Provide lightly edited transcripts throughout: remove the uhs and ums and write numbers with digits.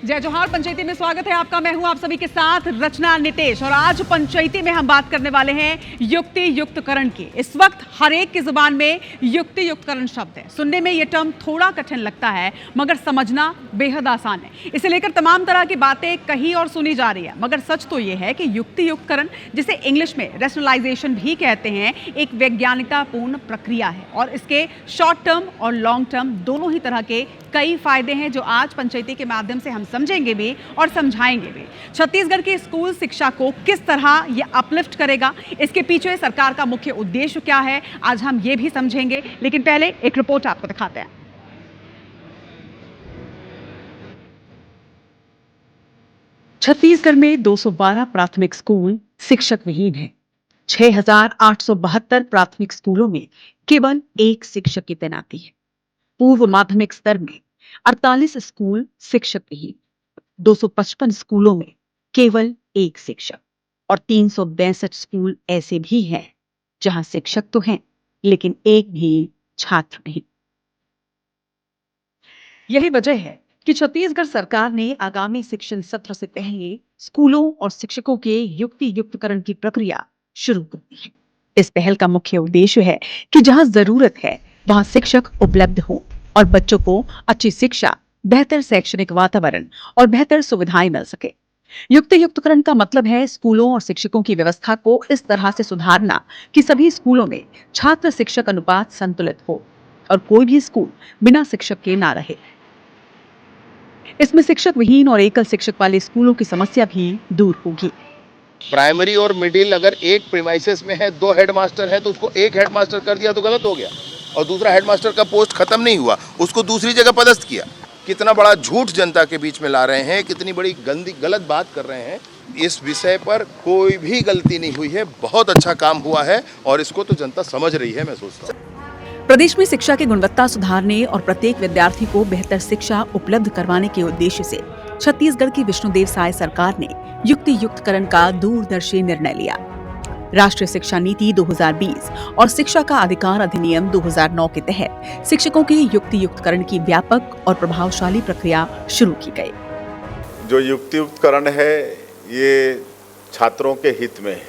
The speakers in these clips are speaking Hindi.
जय जोहार। पंचायती में स्वागत है आपका। मैं हूं आप सभी के साथ रचना नितेश और आज पंचायती में हम बात करने वाले हैं युक्ति युक्तकरण की। इस वक्त हर एक की जुबान में युक्ति युक्तकरण शब्द है। सुनने में यह टर्म थोड़ा कठिन लगता है मगर समझना बेहद आसान है। इसे लेकर तमाम तरह की बातें कही और सुनी जा रही है मगर सच तो यह है कि युक्ति युक्तकरण, जिसे इंग्लिश में रैशनलाइजेशन भी कहते हैं, एक वैज्ञानिकतापूर्ण प्रक्रिया है और इसके शॉर्ट टर्म और लॉन्ग टर्म दोनों ही तरह के कई फायदे हैं जो आज पंचायती के माध्यम से हम समझेंगे भी और समझाएंगे भी। छत्तीसगढ़ की स्कूल शिक्षा को किस तरह ये अपलिफ्ट करेगा, इसके पीछे सरकार का मुख्य उद्देश्य क्या है, आज हम ये भी समझेंगे। लेकिन पहले एक रिपोर्ट आपको दिखाते हैं। छत्तीसगढ़ में 212 प्राथमिक स्कूल शिक्षक विहीन है। 6,872 प्राथमिक स्कूलों में केवल एक शिक्षक की तैनाती है। पूर्व माध्यमिक स्तर में 48 स्कूल शिक्षक विहीन, 255 स्कूलों में केवल एक शिक्षक और 362 स्कूल ऐसे भी हैं जहां शिक्षक तो हैं लेकिन एक भी छात्र नहीं। यही वजह है कि छत्तीसगढ़ सरकार ने आगामी शिक्षण सत्र से पहले स्कूलों और शिक्षकों के युक्ति युक्तकरण की प्रक्रिया शुरू कर दी है। इस पहल का मुख्य उद्देश्य है कि जहां जरूरत है वहां शिक्षक उपलब्ध हो और बच्चों को अच्छी शिक्षा, बेहतर शैक्षणिक वातावरण और बेहतर सुविधाएं मिल सके। युक्ति युक्तकरण का मतलब है स्कूलों और शिक्षकों की व्यवस्था को इस तरह से सुधारना कि सभी स्कूलों में छात्र शिक्षक अनुपात संतुलित हो और कोई भी स्कूल बिना शिक्षक के ना रहे। इसमें शिक्षक विहीन और एकल शिक्षक वाले स्कूलों की समस्या भी दूर होगी। प्राइमरी और मिडिल अगर एक प्रीमाइसेस में है, 2 हेडमास्टर है तो उसको एक हेडमास्टर कर दिया तो गलत हो गया, और दूसरा हेडमास्टर का पोस्ट खत्म नहीं हुआ, उसको दूसरी जगह पदस्थ किया। कितना बड़ा झूठ जनता के बीच में ला रहे हैं, कितनी बड़ी गलत बात कर रहे हैं। इस विषय पर कोई भी गलती नहीं हुई है, बहुत अच्छा काम हुआ है और इसको तो जनता समझ रही है, मैं सोचता हूँ। प्रदेश में शिक्षा की गुणवत्ता सुधारने और प्रत्येक विद्यार्थी को बेहतर शिक्षा उपलब्ध करवाने के उद्देश्य से छत्तीसगढ़ की विष्णुदेव साय सरकार ने युक्ति युक्तकरण का दूरदर्शी निर्णय लिया। राष्ट्रीय शिक्षा नीति 2020 और शिक्षा का अधिकार अधिनियम 2009 के तहत शिक्षकों के युक्ति युक्तकरण की व्यापक और प्रभावशाली प्रक्रिया शुरू की गई। जो युक्ति युक्तकरण है ये छात्रों के हित में है,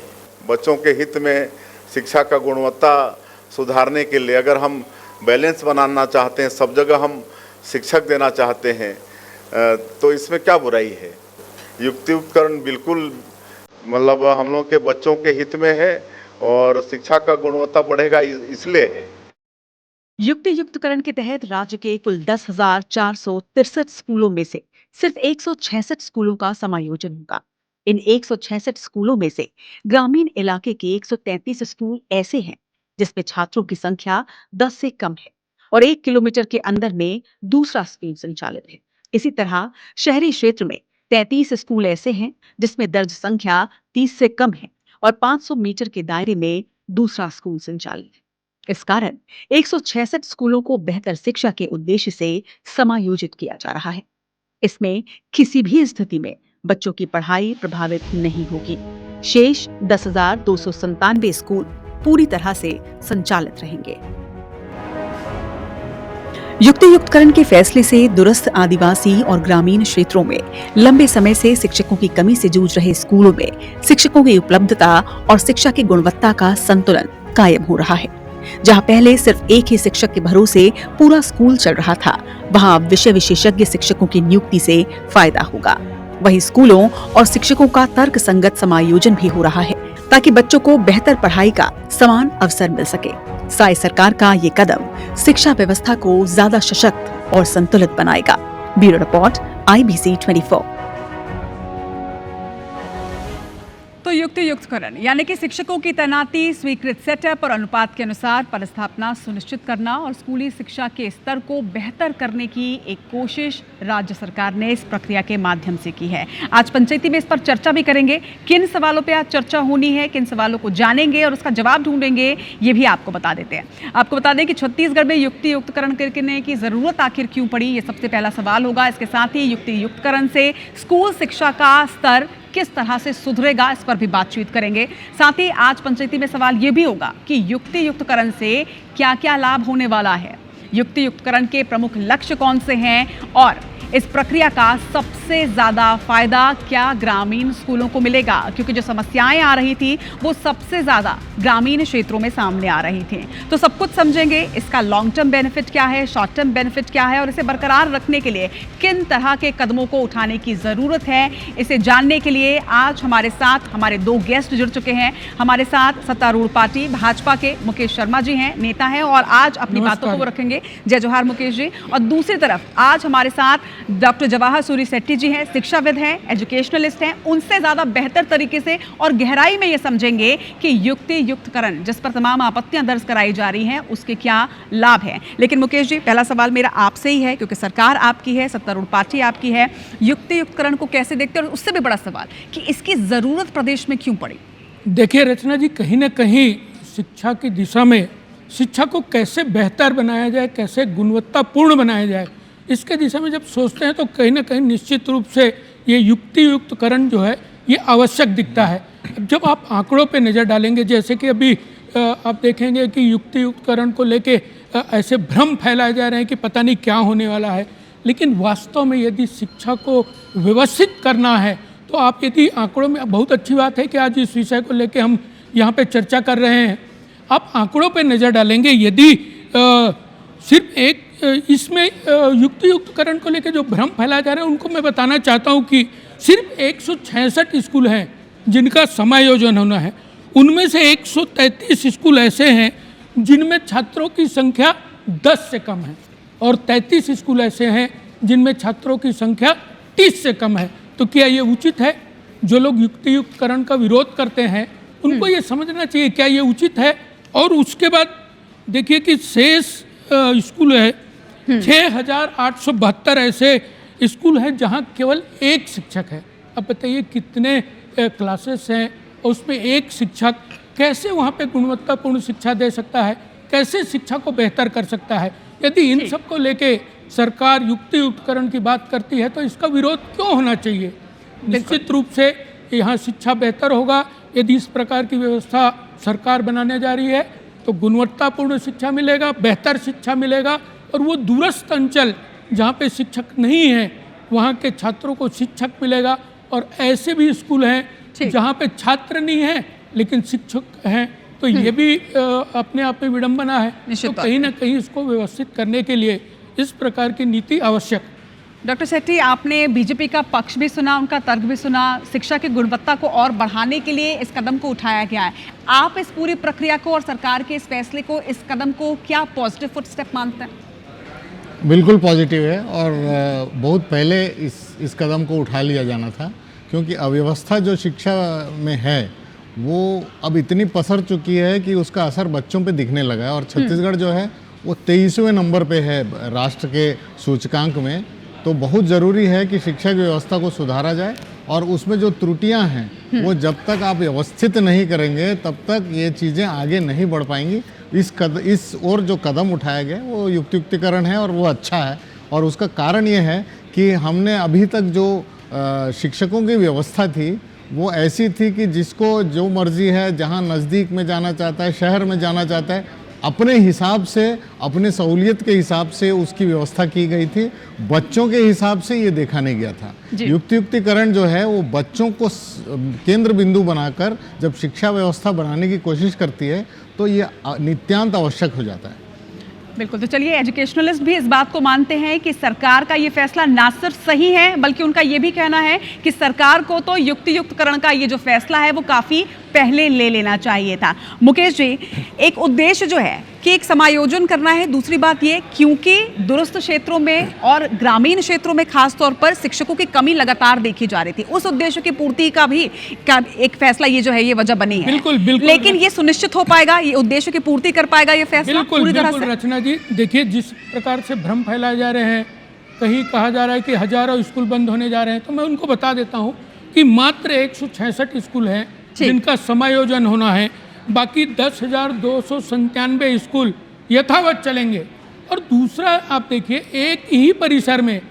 बच्चों के हित में। शिक्षा का गुणवत्ता सुधारने के लिए अगर हम बैलेंस बनाना चाहते हैं, सब जगह हम शिक्षक देना चाहते हैं, तो इसमें क्या बुराई है। युक्ति युक्तकरण बिल्कुल मतलब हम लोग के बच्चों के हित में है और शिक्षा का गुणवत्ता बढ़ेगा, इसलिए है। युक्ति युक्तकरण के तहत राज्य के कुल 10,463 स्कूलों में से सिर्फ 166 स्कूलों का समायोजन होगा। इन 166 स्कूलों में से ग्रामीण इलाके के 133 स्कूल ऐसे हैं जिसमें छात्रों की संख्या 10 से कम है और 1 किलोमीटर के अंदर में दूसरा स्कूल संचालित है। इसी तरह शहरी क्षेत्र में 33 स्कूल ऐसे हैं जिसमें दर्ज संख्या 30 से कम है और 500 मीटर के दायरे में दूसरा स्कूल संचालित है। इस कारण 166 स्कूलों को बेहतर शिक्षा के उद्देश्य से समायोजित किया जा रहा है। इसमें किसी भी स्थिति में बच्चों की पढ़ाई प्रभावित नहीं होगी। शेष 10,297 स्कूल पूरी तरह से संचालित रहेंगे। युक्ति युक्तकरण के फैसले से दूरस्थ आदिवासी और ग्रामीण क्षेत्रों में लंबे समय से शिक्षकों की कमी से जूझ रहे स्कूलों में शिक्षकों की उपलब्धता और शिक्षा की गुणवत्ता का संतुलन कायम हो रहा है। जहां पहले सिर्फ एक ही शिक्षक के भरोसे पूरा स्कूल चल रहा था, वहां अब विषय विशेषज्ञ शिक्षकों की नियुक्ति से फायदा होगा। वहीं स्कूलों और शिक्षकों का तर्क संगत समायोजन भी हो रहा है ताकि बच्चों को बेहतर पढ़ाई का समान अवसर मिल सके। साय सरकार का ये कदम शिक्षा व्यवस्था को ज्यादा सशक्त और संतुलित बनाएगा। Bureau report, IBC 24। तो युक्ति युक्तकरण यानी कि शिक्षकों की तैनाती स्वीकृत सेटअप और अनुपात के अनुसार पदस्थापना सुनिश्चित करना और स्कूली शिक्षा के स्तर को बेहतर करने की एक कोशिश राज्य सरकार ने इस प्रक्रिया के माध्यम से की है। आज पंचायती में इस पर चर्चा भी करेंगे। किन सवालों पे आज चर्चा होनी है, किन सवालों को जानेंगे और उसका जवाब ढूंढेंगे, ये भी आपको बता देते हैं। आपको बता दें कि छत्तीसगढ़ में युक्ति युक्तकरण करने की जरूरत आखिर क्यों पड़ी, ये सबसे पहला सवाल होगा। इसके साथ ही युक्ति युक्तकरण से स्कूल शिक्षा का स्तर किस तरह से सुधरेगा, इस पर भी बातचीत करेंगे। साथ ही आज पंचायती में सवाल यह भी होगा कि युक्ति युक्तकरण से क्या क्या लाभ होने वाला है, युक्ति युक्तकरण के प्रमुख लक्ष्य कौन से हैं और इस प्रक्रिया का सबसे ज्यादा फायदा क्या ग्रामीण स्कूलों को मिलेगा, क्योंकि जो समस्याएं आ रही थी वो सबसे ज्यादा ग्रामीण क्षेत्रों में सामने आ रही थी। तो सब कुछ समझेंगे, इसका लॉन्ग टर्म बेनिफिट क्या है, शॉर्ट टर्म बेनिफिट क्या है और इसे बरकरार रखने के लिए किन तरह के कदमों को उठाने की जरूरत है। इसे जानने के लिए आज हमारे साथ हमारे दो गेस्ट जुड़ चुके हैं। हमारे साथ सत्तारूढ़ पार्टी भाजपा के मुकेश शर्मा जी हैं, नेता हैं और आज अपनी बातों को वो रखेंगे। जय जोहार मुकेश जी। और दूसरी तरफ आज हमारे साथ डॉक्टर जवाहर सूरी सेट्टी जी हैं, शिक्षाविद हैं, एजुकेशनलिस्ट हैं। उनसे ज्यादा बेहतर तरीके से और गहराई में ये समझेंगे कि युक्ति युक्तकरण जिस पर तमाम आपत्तियां दर्ज कराई जा रही हैं उसके क्या लाभ हैं। लेकिन मुकेश जी, पहला सवाल मेरा आपसे ही है, क्योंकि सरकार आपकी है, सत्तारूढ़ पार्टी आपकी है। युक्ति युक्तकरण को कैसे देखते हैं और उससे भी बड़ा सवाल कि इसकी जरूरत प्रदेश में क्यों पड़ी? देखिए रचना जी, कहीं ना कहीं शिक्षा की दिशा में शिक्षा को कैसे बेहतर बनाया जाए, कैसे गुणवत्तापूर्ण बनाया जाए, इसके दिशा में जब सोचते हैं तो कहीं ना कहीं निश्चित रूप से ये युक्ति युक्तकरण जो है ये आवश्यक दिखता है। जब आप आंकड़ों पे नज़र डालेंगे, जैसे कि अभी आप देखेंगे कि युक्ति युक्तकरण को लेके ऐसे भ्रम फैलाए जा रहे हैं कि पता नहीं क्या होने वाला है, लेकिन वास्तव में यदि शिक्षा को व्यवस्थित करना है तो आप यदि आंकड़ों में, बहुत अच्छी बात है कि आज इस विषय को लेके हम यहाँ पे चर्चा कर रहे हैं। आप आंकड़ों पे नज़र डालेंगे, यदि सिर्फ एक इसमें युक्ति युक्तकरण को लेके जो भ्रम फैलाया जा रहा है उनको मैं बताना चाहता हूँ कि सिर्फ 166 स्कूल हैं जिनका समायोजन होना है। उनमें से 133 स्कूल ऐसे हैं जिनमें छात्रों की संख्या 10 से कम है और 33 स्कूल ऐसे हैं जिनमें छात्रों की संख्या 30 से कम है। तो क्या ये उचित है? जो लोग युक्ति युक्तकरण का विरोध करते हैं उनको ये समझना चाहिए क्या ये उचित है। और उसके बाद देखिए कि शेष स्कूल है 6,872 ऐसे स्कूल हैं जहाँ केवल एक शिक्षक है। अब बताइए कितने क्लासेस हैं और उसमें एक शिक्षक कैसे वहाँ पे गुणवत्तापूर्ण शिक्षा दे सकता है, कैसे शिक्षा को बेहतर कर सकता है। यदि इन सब को लेके सरकार युक्ति युक्तकरण की बात करती है तो इसका विरोध क्यों होना चाहिए? निश्चित रूप से यहाँ शिक्षा बेहतर होगा यदि इस प्रकार की व्यवस्था सरकार बनाने जा रही है तो गुणवत्तापूर्ण शिक्षा मिलेगा, बेहतर शिक्षा मिलेगा और वो दूरस्थ अंचल जहाँ पे शिक्षक नहीं है वहाँ के छात्रों को शिक्षक मिलेगा। और ऐसे भी स्कूल हैं जहाँ पे छात्र नहीं हैं लेकिन शिक्षक हैं, तो ये भी अपने आप में विडंबना है। तो कहीं ना कहीं इसको व्यवस्थित करने के लिए इस प्रकार की नीति आवश्यक। डॉक्टर सेट्टी, आपने बीजेपी का पक्ष भी सुना, उनका तर्क भी सुना, शिक्षा की गुणवत्ता को और बढ़ाने के लिए इस कदम को उठाया गया है। आप इस पूरी प्रक्रिया को और सरकार के इस फैसले को, इस कदम को क्या पॉजिटिव फुट स्टेप मानते हैं? बिल्कुल पॉजिटिव है और बहुत पहले इस कदम को उठा लिया जाना था, क्योंकि अव्यवस्था जो शिक्षा में है वो अब इतनी पसर चुकी है कि उसका असर बच्चों पे दिखने लगा है। और छत्तीसगढ़ जो है वो 23वें नंबर पे है राष्ट्र के सूचकांक में। तो बहुत ज़रूरी है कि शिक्षा की व्यवस्था को सुधारा जाए और उसमें जो त्रुटियां हैं वो जब तक आप व्यवस्थित नहीं करेंगे तब तक ये चीज़ें आगे नहीं बढ़ पाएंगी। इस ओर जो कदम उठाया गया वो युक्तिकरण है और वो अच्छा है। और उसका कारण ये है कि हमने अभी तक जो शिक्षकों की व्यवस्था थी वो ऐसी थी कि जिसको जो मर्जी है, जहाँ नज़दीक में जाना चाहता है, शहर में जाना चाहता है, अपने हिसाब से, अपने सहूलियत के हिसाब से उसकी व्यवस्था की गई थी। बच्चों के हिसाब से ये देखा नहीं गया था। युक्तिकरण जो है वो बच्चों को केंद्र बिंदु बनाकर जब शिक्षा व्यवस्था बनाने की कोशिश करती है तो ये नित्यांत आवश्यक हो जाता है। बिल्कुल। तो चलिए, एजुकेशनलिस्ट भी इस बात को मानते हैं कि सरकार का ये फैसला ना सिर्फ सही है बल्कि उनका ये भी कहना है कि सरकार को तो युक्ति युक्तकरण का ये जो फैसला है वो काफ़ी पहले ले लेना चाहिए था। मुकेश जी, एक उद्देश्य जो है कि एक समायोजन करना है, दूसरी बात ये क्योंकि दूरस्थ क्षेत्रों में और ग्रामीण क्षेत्रों में खास तौर पर शिक्षकों की कमी लगातार देखी जा रही थी, उस उद्देश्य की पूर्ति का भी एक फैसला ये जो है ये वजह बनी है। बिल्कुल बिल्कुल। लेकिन ये सुनिश्चित हो पाएगा, ये उद्देश्य की पूर्ति कर पाएगा ये फैसला पूरी तरह से? रचना जी, देखिए जिस प्रकार से भ्रम फैलाए जा रहे हैं, कहीं कहा जा रहा है कि हजारों स्कूल बंद होने जा रहे हैं, तो मैं उनको बता देता हूँ कि मात्र 166 स्कूल हैं जिनका समायोजन होना है। बाकी 10,297 स्कूल यथावत चलेंगे। और दूसरा आप देखिए, एक ही परिसर में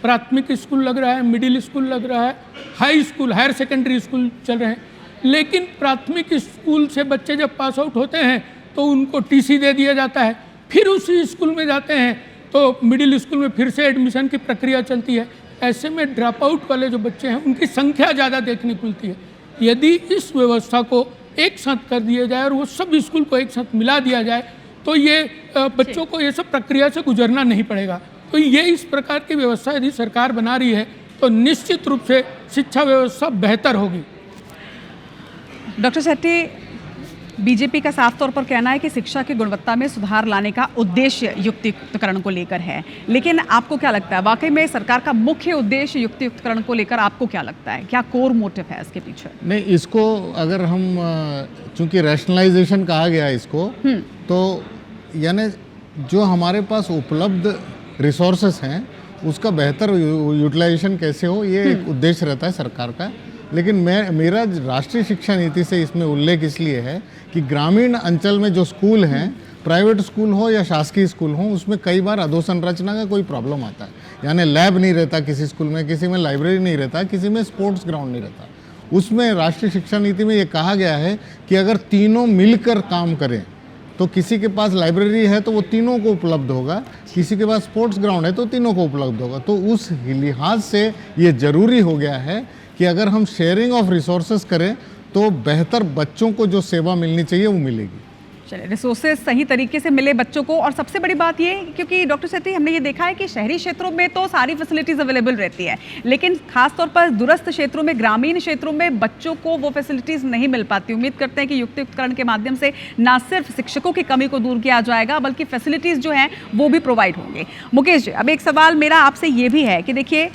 प्राथमिक स्कूल लग रहा है, मिडिल स्कूल लग रहा है, high school, higher secondary school चल रहे हैं। लेकिन प्राथमिक स्कूल से बच्चे जब पास आउट होते हैं तो उनको टीसी दे दिया जाता है, फिर उसी स्कूल में जाते हैं तो मिडिल स्कूल में फिर से एडमिशन की प्रक्रिया चलती है। ऐसे में ड्रॉप आउट वाले जो बच्चे हैं उनकी संख्या ज़्यादा देखने को मिलती है। यदि इस व्यवस्था को एक साथ कर दिया जाए और वो सब स्कूल को एक साथ मिला दिया जाए तो ये बच्चों को ये सब प्रक्रिया से गुजरना नहीं पड़ेगा। तो ये इस प्रकार की व्यवस्था यदि सरकार बना रही है तो निश्चित रूप से शिक्षा व्यवस्था बेहतर होगी। डॉक्टर शेट्टी, बीजेपी का साफ तौर पर कहना है कि शिक्षा की गुणवत्ता में सुधार लाने का उद्देश्य युक्तियुक्तकरण को लेकर है, लेकिन आपको क्या लगता है वाकई में सरकार का मुख्य उद्देश्य युक्तियुक्तकरण को लेकर आपको क्या लगता है, क्या कोर मोटिव है इसके पीछे? नहीं, इसको अगर हम चूंकि रैशनलाइजेशन कहा गया इसको, तो यानी जो हमारे पास उपलब्ध रिसोर्सेस हैं उसका बेहतर यूटिलाइजेशन कैसे हो, ये एक उद्देश्य रहता है सरकार का। लेकिन मेरा राष्ट्रीय शिक्षा नीति से इसमें उल्लेख इसलिए है कि ग्रामीण अंचल में जो स्कूल हैं, प्राइवेट स्कूल हो या शासकीय स्कूल हो, उसमें कई बार अधोसंरचना का कोई प्रॉब्लम आता है। यानी लैब नहीं रहता किसी स्कूल में, किसी में लाइब्रेरी नहीं रहता, किसी में स्पोर्ट्स ग्राउंड नहीं रहता। उसमें राष्ट्रीय शिक्षा नीति में ये कहा गया है कि अगर तीनों मिलकर काम करें तो किसी के पास लाइब्रेरी है तो वो तीनों को उपलब्ध होगा, किसी के पास स्पोर्ट्स ग्राउंड है तो तीनों को उपलब्ध होगा। तो उस लिहाज से ये ज़रूरी हो गया है कि अगर हम शेयरिंग ऑफ रिसोर्सेज करें तो बेहतर बच्चों को जो सेवा मिलनी चाहिए वो मिलेगी। चलिए, रिसोर्सेज सही तरीके से मिले बच्चों को। और सबसे बड़ी बात ये, क्योंकि डॉक्टर शेट्टी हमने ये देखा है कि शहरी क्षेत्रों में तो सारी फैसिलिटीज़ अवेलेबल रहती है, लेकिन खासतौर पर दूरस्थ क्षेत्रों में, ग्रामीण क्षेत्रों में बच्चों को वो फैसिलिटीज़ नहीं मिल पाती। उम्मीद करते हैं कि युक्तियुक्तकरण के माध्यम से ना सिर्फ शिक्षकों की कमी को दूर किया जाएगा बल्कि फैसिलिटीज़ जो हैं वो भी प्रोवाइड होंगे। मुकेश जी, अब एक सवाल मेरा आपसे ये भी है कि देखिए,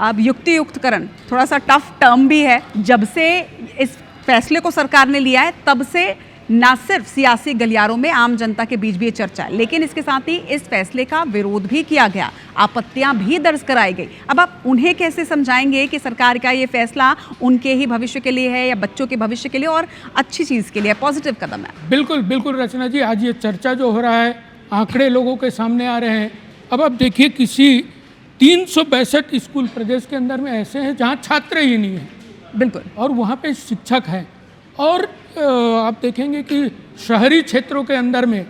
अब युक्तियुक्तकरण थोड़ा सा टफ टर्म भी है। जब से इस फैसले को सरकार ने लिया है तब से ना सिर्फ सियासी गलियारों में आम जनता के बीच भी ये चर्चा है, लेकिन इसके साथ ही इस फैसले का विरोध भी किया गया, आपत्तियां भी दर्ज कराई गई। अब आप उन्हें कैसे समझाएंगे कि सरकार का ये फैसला उनके ही भविष्य के लिए है या बच्चों के भविष्य के लिए और अच्छी चीज़ के लिए पॉजिटिव कदम है? बिल्कुल बिल्कुल रचना जी, आज ये चर्चा जो हो रहा है, आंकड़े लोगों के सामने आ रहे हैं। अब आप देखिए, किसी 362 स्कूल प्रदेश के अंदर में ऐसे हैं जहाँ छात्र ही नहीं है, बिल्कुल, और वहाँ पे शिक्षक हैं। और आप देखेंगे कि शहरी क्षेत्रों के अंदर में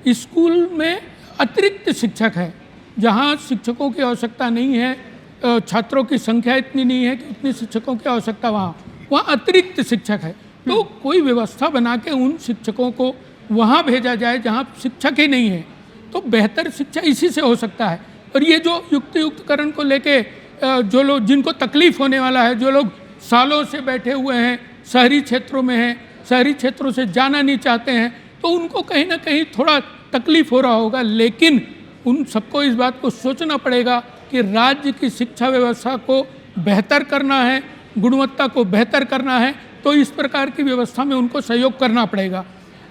स्कूल में अतिरिक्त शिक्षक है, जहाँ शिक्षकों की आवश्यकता नहीं है, छात्रों की संख्या इतनी नहीं है कि इतनी शिक्षकों की आवश्यकता वहाँ अतिरिक्त शिक्षक है। तो कोई व्यवस्था बना के उन शिक्षकों को वहाँ भेजा जाए जहाँ शिक्षक ही नहीं है, तो बेहतर शिक्षा इसी से हो सकता है। और ये जो युक्तियुक्तकरण को लेके जो लोग, जिनको तकलीफ होने वाला है, जो लोग सालों से बैठे हुए हैं, शहरी क्षेत्रों में हैं, शहरी क्षेत्रों से जाना नहीं चाहते हैं, तो उनको कहीं ना कहीं थोड़ा तकलीफ हो रहा होगा। लेकिन उन सबको इस बात को सोचना पड़ेगा कि राज्य की शिक्षा व्यवस्था को बेहतर करना है, गुणवत्ता को बेहतर करना है, तो इस प्रकार की व्यवस्था में उनको सहयोग करना पड़ेगा।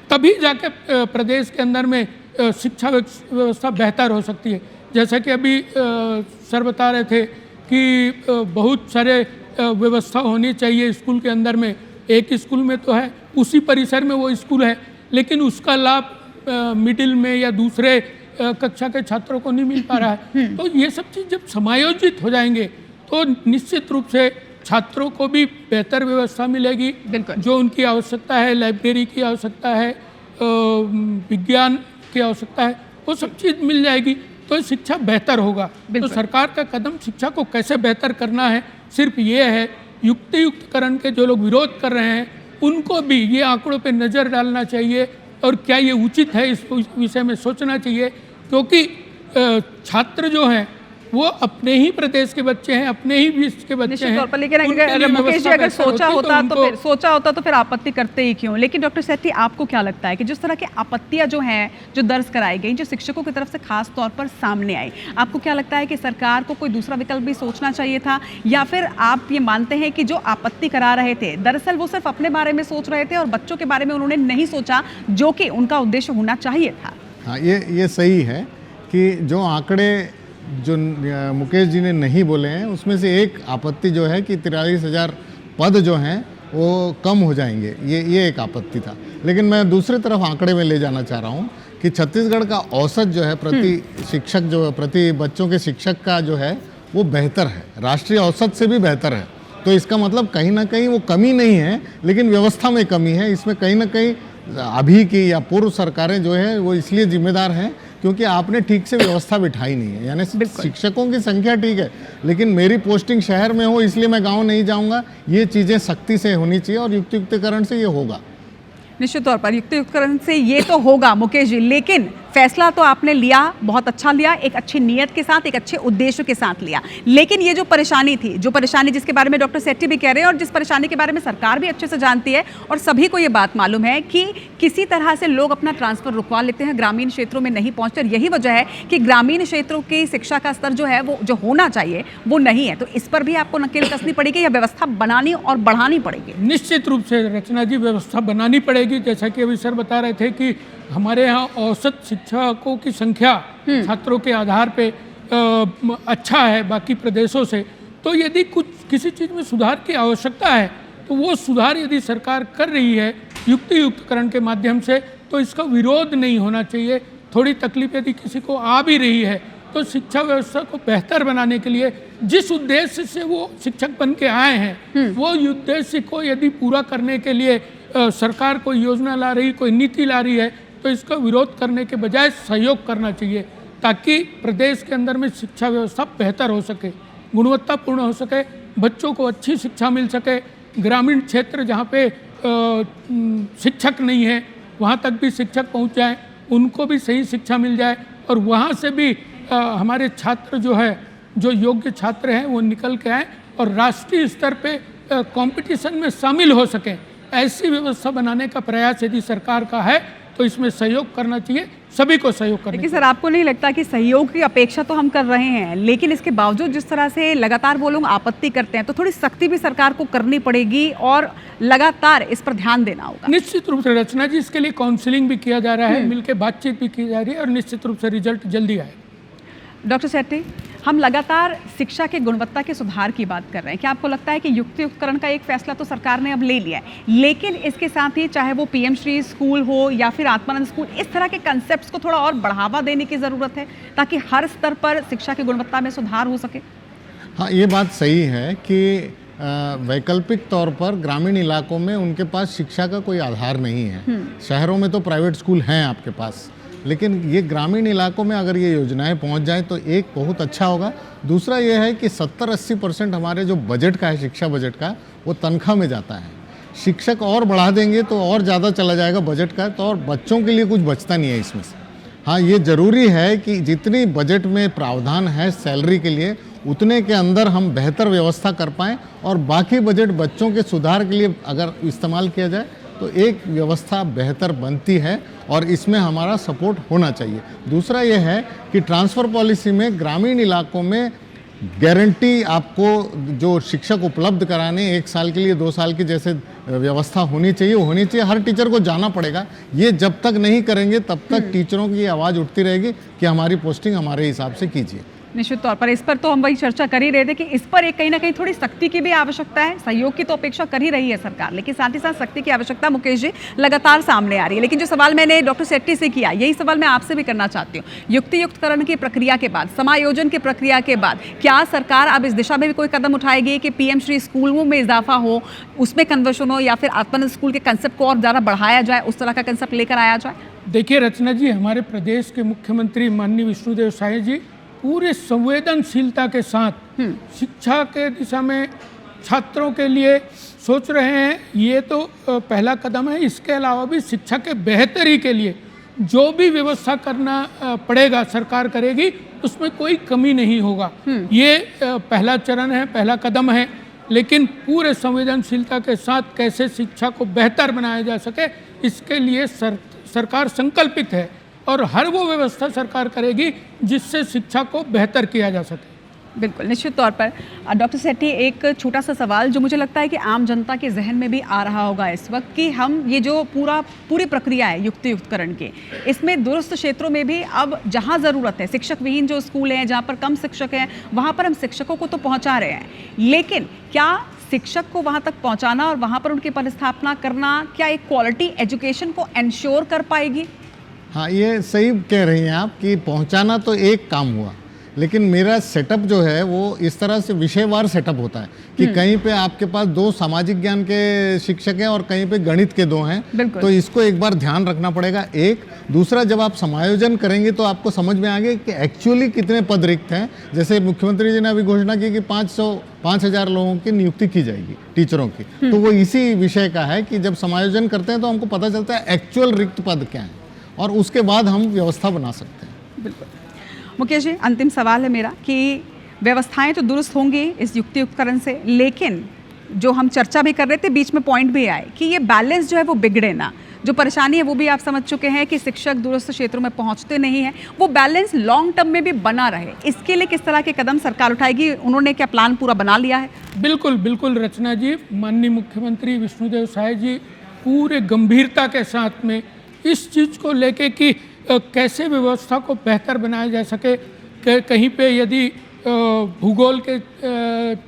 तभी जाके प्रदेश के अंदर में शिक्षा व्यवस्था बेहतर हो सकती है। जैसा कि अभी सर बता रहे थे कि बहुत सारे व्यवस्था होनी चाहिए स्कूल के अंदर में। एक स्कूल में तो है, उसी परिसर में वो स्कूल है, लेकिन उसका लाभ मिडिल में या दूसरे कक्षा के छात्रों को नहीं मिल पा रहा है। तो ये सब चीज़ जब समायोजित हो जाएंगे तो निश्चित रूप से छात्रों को भी बेहतर व्यवस्था मिलेगी। जो उनकी आवश्यकता है, लाइब्रेरी की आवश्यकता है, विज्ञान की आवश्यकता है, वो सब चीज़ मिल जाएगी, तो शिक्षा बेहतर होगा। तो सरकार का कदम शिक्षा को कैसे बेहतर करना है, सिर्फ ये है। युक्तियुक्तकरण के जो लोग विरोध कर रहे हैं उनको भी ये आंकड़ों पे नज़र डालना चाहिए और क्या ये उचित है, इस विषय में सोचना चाहिए, क्योंकि छात्र जो हैं वो अपने ही प्रदेश के बच्चे हैं, अपने ही विश्व के बच्चे हैं। पर लेकिन अगर मुकेश जी अगर सोचा होता तो फिर आपत्ति करते ही क्यों? लेकिन डॉक्टर शेट्टी, आपको क्या लगता है कि जिस तरह की आपत्तियां जो हैं, जो दर्ज कराई गई, जो शिक्षकों की तरफ से खास तौर पर सामने आई, आपको क्या लगता है कि सरकार को कोई दूसरा विकल्प भी सोचना चाहिए था, या फिर आप ये मानते हैं कि जो आपत्ति करा रहे थे दरअसल वो सिर्फ अपने बारे में सोच रहे थे और बच्चों के बारे में उन्होंने नहीं सोचा, जो कि उनका उद्देश्य होना चाहिए था? हाँ, ये सही है कि जो आंकड़े जो मुकेश जी ने नहीं बोले हैं उसमें से एक आपत्ति जो है कि 43,000 पद जो हैं वो कम हो जाएंगे, ये एक आपत्ति था। लेकिन मैं दूसरे तरफ आंकड़े में ले जाना चाह रहा हूँ कि छत्तीसगढ़ का औसत जो है प्रति शिक्षक, जो प्रति बच्चों के शिक्षक का जो है वो बेहतर है, राष्ट्रीय औसत से भी बेहतर है। तो इसका मतलब कहीं ना कहीं वो कमी नहीं है, लेकिन व्यवस्था में कमी है। इसमें कहीं ना कहीं अभी की या पूर्व सरकारें जो है वो इसलिए जिम्मेदार हैं क्योंकि आपने ठीक से व्यवस्था बिठाई नहीं है। यानी शिक्षकों की संख्या ठीक है, लेकिन मेरी पोस्टिंग शहर में हो इसलिए मैं गांव नहीं जाऊंगा, ये चीज़ें सख्ती से होनी चाहिए और युक्तियुक्तकरण से ये होगा। निश्चित तौर पर युक्तियुक्तकरण से ये तो होगा मुकेश जी, लेकिन फैसला तो आपने लिया, बहुत अच्छा लिया, एक अच्छी नीयत के साथ, एक अच्छे उद्देश्य के साथ लिया। लेकिन ये जो परेशानी थी, जो परेशानी जिसके बारे में डॉक्टर सेट्टी भी कह रहे हैं और जिस परेशानी के बारे में सरकार भी अच्छे से जानती है और सभी को ये बात मालूम है कि किसी तरह से लोग अपना ट्रांसफर रुकवा लेते हैं, ग्रामीण क्षेत्रों में नहीं पहुंचते। यही वजह है कि ग्रामीण क्षेत्रों की शिक्षा का स्तर जो है वो जो होना चाहिए वो नहीं है। तो इस पर भी आपको नकेल कसनी पड़ेगी या व्यवस्था बनानी और बढ़ानी पड़ेगी? निश्चित रूप से रचना जी व्यवस्था बनानी पड़ेगी। जैसा कि अभी सर बता रहे थे कि हमारे यहाँ औसत शिक्षकों की संख्या छात्रों के आधार पे अच्छा है बाकी प्रदेशों से। तो यदि कुछ किसी चीज़ में सुधार की आवश्यकता है तो वो सुधार यदि सरकार कर रही है युक्तियुक्तकरण के माध्यम से, तो इसका विरोध नहीं होना चाहिए। थोड़ी तकलीफ यदि किसी को आ भी रही है तो शिक्षा व्यवस्था को बेहतर बनाने के लिए जिस उद्देश्य से वो शिक्षक बन के आए हैं वो उद्देश्य को यदि पूरा करने के लिए सरकार कोई योजना ला रही, कोई नीति ला रही है, तो इसका विरोध करने के बजाय सहयोग करना चाहिए ताकि प्रदेश के अंदर में शिक्षा व्यवस्था बेहतर हो सके, गुणवत्तापूर्ण हो सके, बच्चों को अच्छी शिक्षा मिल सके। ग्रामीण क्षेत्र जहाँ पे शिक्षक नहीं है वहाँ तक भी शिक्षक पहुँच जाए, उनको भी सही शिक्षा मिल जाए और वहाँ से भी हमारे छात्र जो है, जो योग्य छात्र हैं वो निकल के आए और राष्ट्रीय स्तर पे कंपटीशन में शामिल हो सकें। ऐसी व्यवस्था बनाने का प्रयास यदि सरकार का है तो इसमें सहयोग करना चाहिए, सभी को सहयोग करना लेकिन सर आपको नहीं लगता कि सहयोग की अपेक्षा तो हम कर रहे हैं, लेकिन इसके बावजूद जिस तरह से लगातार वो लोग आपत्ति करते हैं तो थोड़ी सख्ती भी सरकार को करनी पड़ेगी और लगातार इस पर ध्यान देना होगा? निश्चित रूप से रचना जी, इसके लिए काउंसलिंग भी किया जा रहा है, मिलकर बातचीत भी की जा रही है और निश्चित रूप से रिजल्ट जल्दी आएगा। डॉक्टर सेट्टी, हम लगातार शिक्षा के गुणवत्ता के सुधार की बात कर रहे हैं। क्या आपको लगता है कि युक्तियुक्तकरण का एक फैसला तो सरकार ने अब ले लिया है, लेकिन इसके साथ ही चाहे वो पीएम श्री स्कूल हो या फिर आत्मानंद स्कूल, इस तरह के कंसेप्ट्स को थोड़ा और बढ़ावा देने की ज़रूरत है ताकि हर स्तर पर शिक्षा की गुणवत्ता में सुधार हो सके? हाँ, ये बात सही है कि वैकल्पिक तौर पर ग्रामीण इलाकों में उनके पास शिक्षा का कोई आधार नहीं है। शहरों में तो प्राइवेट स्कूल हैं आपके पास, लेकिन ये ग्रामीण इलाकों में अगर ये योजनाएं पहुंच जाएं तो एक बहुत अच्छा होगा। दूसरा ये है कि 70-80% हमारे जो बजट का है, शिक्षा बजट का, वो तनख्वाह में जाता है। शिक्षक और बढ़ा देंगे तो और ज़्यादा चला जाएगा बजट का, तो और बच्चों के लिए कुछ बचता नहीं है इसमें से। हाँ, ये ज़रूरी है कि जितनी बजट में प्रावधान है सैलरी के लिए उतने के अंदर हम बेहतर व्यवस्था कर पाएँ और बाकी बजट बच्चों के सुधार के लिए अगर इस्तेमाल किया जाए तो एक व्यवस्था बेहतर बनती है और इसमें हमारा सपोर्ट होना चाहिए। दूसरा ये है कि ट्रांसफ़र पॉलिसी में ग्रामीण इलाकों में गारंटी आपको जो शिक्षक उपलब्ध कराने 1 साल के लिए 2 साल की जैसे व्यवस्था होनी चाहिए। हर टीचर को जाना पड़ेगा। ये जब तक नहीं करेंगे तब तक टीचरों की आवाज़ उठती रहेगी कि हमारी पोस्टिंग हमारे हिसाब से कीजिए। निश्चित तौर पर इस पर तो हम वही चर्चा कर ही रहे थे कि इस पर एक कहीं ना कहीं थोड़ी सख्ती की भी आवश्यकता है। सहयोग की तो अपेक्षा कर ही रही है सरकार, लेकिन साथ ही साथ सख्ती की आवश्यकता मुकेश जी लगातार सामने आ रही है। लेकिन जो सवाल मैंने डॉक्टर सेट्टी से किया, यही सवाल मैं आपसे भी करना चाहती हूँ। युक्तियुक्तकरण की प्रक्रिया के बाद, समायोजन की प्रक्रिया के बाद, क्या सरकार अब इस दिशा में भी कोई कदम उठाएगी कि पीएम श्री स्कूलों में इजाफा हो, उसमें कन्वर्शन हो या फिर आत्मानंद स्कूल के कंसेप्ट को और ज़्यादा बढ़ाया जाए, उस तरह का कंसेप्ट लेकर आया जाए? देखिए रचना जी, हमारे प्रदेश के मुख्यमंत्री माननीय विष्णुदेव साय जी पूरे संवेदनशीलता के साथ शिक्षा के दिशा में छात्रों के लिए सोच रहे हैं। ये तो पहला कदम है। इसके अलावा भी शिक्षा के बेहतरी के लिए जो भी व्यवस्था करना पड़ेगा सरकार करेगी, उसमें कोई कमी नहीं होगा। ये पहला चरण है, पहला कदम है, लेकिन पूरे संवेदनशीलता के साथ कैसे शिक्षा को बेहतर बनाया जा सके इसके लिए सरकार संकल्पित है और हर वो व्यवस्था सरकार करेगी जिससे शिक्षा को बेहतर किया जा सके। बिल्कुल, निश्चित तौर पर। डॉक्टर सेट्टी, एक छोटा सा सवाल जो मुझे लगता है कि आम जनता के जहन में भी आ रहा होगा इस वक्त कि हम ये जो पूरी प्रक्रिया है युक्तियुक्तकरण की, इसमें दूरस्थ क्षेत्रों में भी अब जहाँ ज़रूरत है, शिक्षक विहीन जो स्कूल हैं जहाँ पर कम शिक्षक हैं, वहाँ पर हम शिक्षकों को तो पहुँचा रहे हैं, लेकिन क्या शिक्षक को वहाँ तक पहुँचाना और वहाँ पर उनकी पदस्थापना करना क्या एक क्वालिटी एजुकेशन को इंश्योर कर पाएगी? हाँ, ये सही कह रही हैं आप कि पहुंचाना तो एक काम हुआ, लेकिन मेरा सेटअप जो है वो इस तरह से विषयवार सेटअप होता है कि कहीं पे आपके पास 2 सामाजिक ज्ञान के शिक्षक हैं और कहीं पे गणित के 2 हैं, बिल्कुल। तो इसको एक बार ध्यान रखना पड़ेगा। एक दूसरा, जब आप समायोजन करेंगे तो आपको समझ में आएगा कि एक्चुअली कितने पद रिक्त हैं। जैसे मुख्यमंत्री जी ने अभी घोषणा की कि 5,000 लोगों की नियुक्ति की जाएगी टीचरों की, तो वो इसी विषय का है कि जब समायोजन करते हैं तो हमको पता चलता है एक्चुअल रिक्त पद क्या हैं और उसके बाद हम व्यवस्था बना सकते हैं। बिल्कुल। मुकेश जी, अंतिम सवाल है मेरा कि व्यवस्थाएं तो दुरुस्त होंगी इस युक्तियुक्तकरण से, लेकिन जो हम चर्चा भी कर रहे थे, बीच में पॉइंट भी आए कि ये बैलेंस जो है वो बिगड़े ना। जो परेशानी है वो भी आप समझ चुके हैं कि शिक्षक दूरस्थ क्षेत्रों में पहुंचते नहीं हैं, वो बैलेंस लॉन्ग टर्म में भी बना रहे, इसके लिए किस तरह के कदम सरकार उठाएगी? उन्होंने क्या प्लान पूरा बना लिया है? बिल्कुल बिल्कुल रचना जी, माननीय मुख्यमंत्री विष्णुदेव साय जी पूरे गंभीरता के साथ में इस चीज़ को लेके कि कैसे व्यवस्था को बेहतर बनाया जा सके। कहीं पे यदि भूगोल के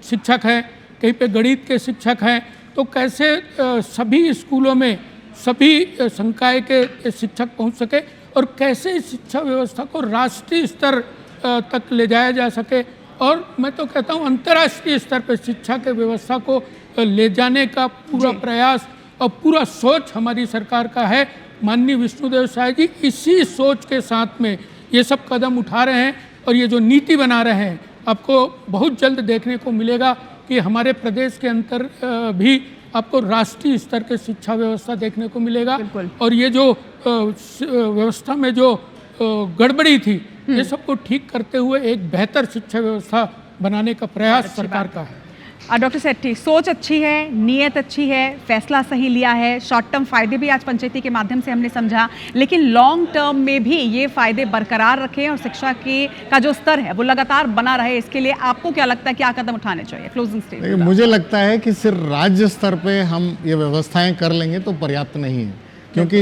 शिक्षक हैं, कहीं पे गणित के शिक्षक हैं, तो कैसे सभी स्कूलों में सभी संकाय के शिक्षक पहुंच सके और कैसे इस शिक्षा व्यवस्था को राष्ट्रीय स्तर तक ले जाया जा सके। और मैं तो कहता हूं अंतर्राष्ट्रीय स्तर पर शिक्षा के व्यवस्था को ले जाने का पूरा प्रयास और पूरा सोच हमारी सरकार का है। माननीय विष्णुदेव साय जी इसी सोच के साथ में ये सब कदम उठा रहे हैं और ये जो नीति बना रहे हैं, आपको बहुत जल्द देखने को मिलेगा कि हमारे प्रदेश के अंतर भी आपको राष्ट्रीय स्तर के शिक्षा व्यवस्था देखने को मिलेगा। और ये जो व्यवस्था में जो गड़बड़ी थी, ये सबको ठीक करते हुए एक बेहतर शिक्षा व्यवस्था बनाने का प्रयास सरकार का है। डॉक्टर सेठी, सोच अच्छी है, नीयत अच्छी है, फैसला सही लिया है, शॉर्ट टर्म फायदे भी आज पंचायती के माध्यम से हमने समझा, लेकिन लॉन्ग टर्म में भी ये फायदे बरकरार रखें और शिक्षा का जो स्तर है वो लगातार बना रहे, इसके लिए आपको क्या लगता है क्या कदम उठाने चाहिए? Closing statement. मुझे लगता है कि सिर्फ राज्य स्तर पे हम ये व्यवस्थाएं कर लेंगे तो पर्याप्त नहीं है, क्योंकि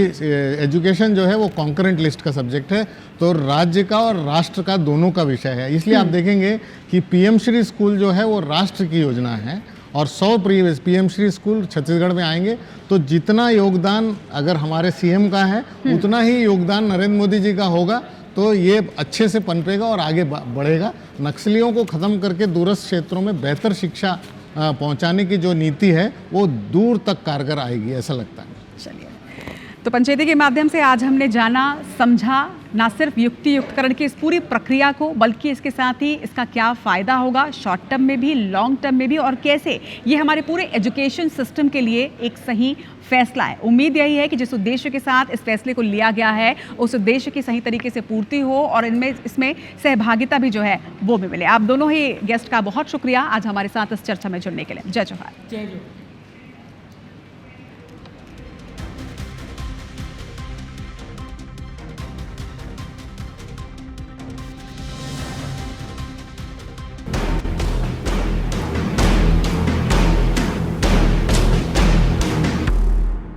एजुकेशन जो है वो कॉन्करेंट लिस्ट का सब्जेक्ट है, तो राज्य का और राष्ट्र का दोनों का विषय है। इसलिए आप देखेंगे कि पीएम श्री स्कूल जो है वो राष्ट्र की योजना है और 100 पीएम श्री स्कूल छत्तीसगढ़ में आएंगे, तो जितना योगदान अगर हमारे सीएम का है उतना ही योगदान नरेंद्र मोदी जी का होगा, तो ये अच्छे से पनपेगा और आगे बढ़ेगा। नक्सलियों को ख़त्म करके दूरस्थ क्षेत्रों में बेहतर शिक्षा पहुँचाने की जो नीति है वो दूर तक कारगर आएगी, ऐसा लगता है। चलिए, तो पंचायती के माध्यम से आज हमने जाना, समझा ना सिर्फ युक्तियुक्तकरण की इस पूरी प्रक्रिया को, बल्कि इसके साथ ही इसका क्या फ़ायदा होगा शॉर्ट टर्म में भी, लॉन्ग टर्म में भी, और कैसे ये हमारे पूरे एजुकेशन सिस्टम के लिए एक सही फैसला है। उम्मीद यही है कि जिस उद्देश्य के साथ इस फैसले को लिया गया है उस उद्देश्य की सही तरीके से पूर्ति हो और इसमें सहभागिता भी जो है वो भी मिले। आप दोनों ही गेस्ट का बहुत शुक्रिया आज हमारे साथ इस चर्चा में जुड़ने के लिए। जय जोहार। जय जोहार।